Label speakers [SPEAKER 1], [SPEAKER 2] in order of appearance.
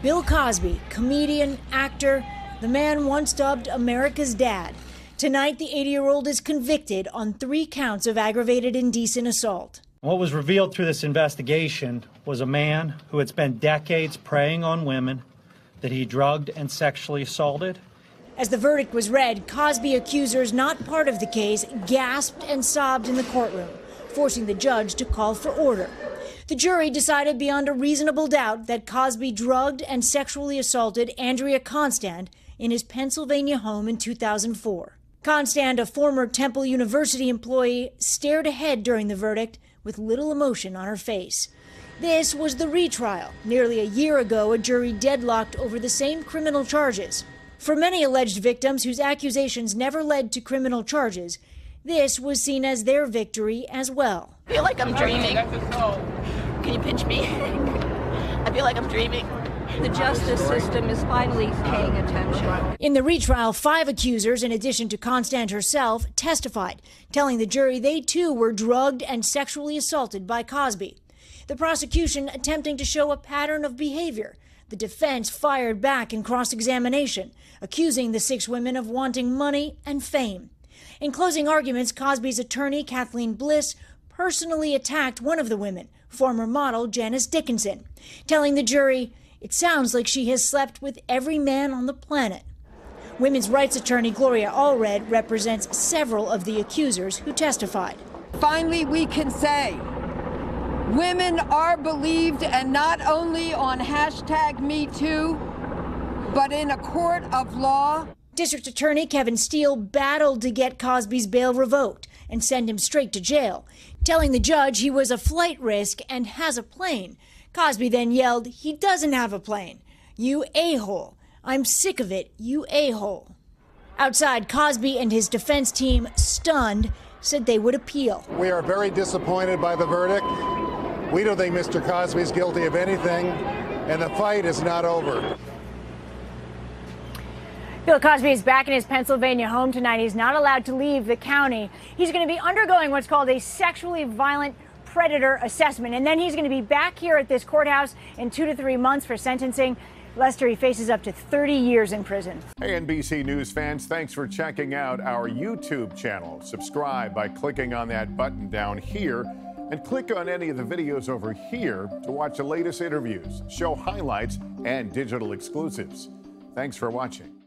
[SPEAKER 1] Bill Cosby, comedian, actor, the man once dubbed America's dad. Tonight, the 80-year-old is convicted on 3 counts of aggravated indecent assault.
[SPEAKER 2] What was revealed through this investigation was a man who had spent decades preying on women that he drugged and sexually assaulted.
[SPEAKER 1] As the verdict was read, Cosby accusers not part of the case gasped and sobbed in the courtroom, forcing the judge to call for order. The jury decided beyond a reasonable doubt that Cosby drugged and sexually assaulted Andrea Constand in his Pennsylvania home in 2004. Constand, a former Temple University employee, stared ahead during the verdict with little emotion on her face. This was the retrial. Nearly a year ago, a jury deadlocked over the same criminal charges. For many alleged victims whose accusations never led to criminal charges, this was seen as their victory as well.
[SPEAKER 3] I feel like I'm dreaming. Can you pinch me? I feel like I'm dreaming.
[SPEAKER 4] The justice system is finally paying attention.
[SPEAKER 1] In the retrial, 5 accusers, in addition to Constand herself, testified, telling the jury they too were drugged and sexually assaulted by Cosby. The prosecution attempting to show a pattern of behavior. The defense fired back in cross-examination, accusing the 6 women of wanting money and fame. In closing arguments, Cosby's attorney, Kathleen Bliss, personally attacked one of the women, former model Janice Dickinson, telling the jury, "It sounds like she has slept with every man on the planet." Women's rights attorney Gloria Allred represents several of the accusers who testified.
[SPEAKER 5] Finally, we can say women are believed, and not only on #MeToo, but in a court of law.
[SPEAKER 1] District Attorney Kevin Steele battled to get Cosby's bail revoked and send him straight to jail, telling the judge he was a flight risk and has a plane. Cosby then yelled, "He doesn't have a plane. You a-hole. I'm sick of it, you a-hole." Outside, Cosby and his defense team, stunned, said they would appeal.
[SPEAKER 6] We are very disappointed by the verdict. We don't think Mr. Cosby is guilty of anything, and the fight is not over.
[SPEAKER 1] Bill Cosby is back in his Pennsylvania home tonight. He's not allowed to leave the county. He's going to be undergoing what's called a sexually violent predator assessment, and then he's going to be back here at this courthouse in 2 to 3 months for sentencing. Lester, he faces up to 30 years in prison.
[SPEAKER 7] Hey, NBC News fans, thanks for checking out our YouTube channel. Subscribe by clicking on that button down here, and click on any of the videos over here to watch the latest interviews, show highlights, and digital exclusives. Thanks for watching.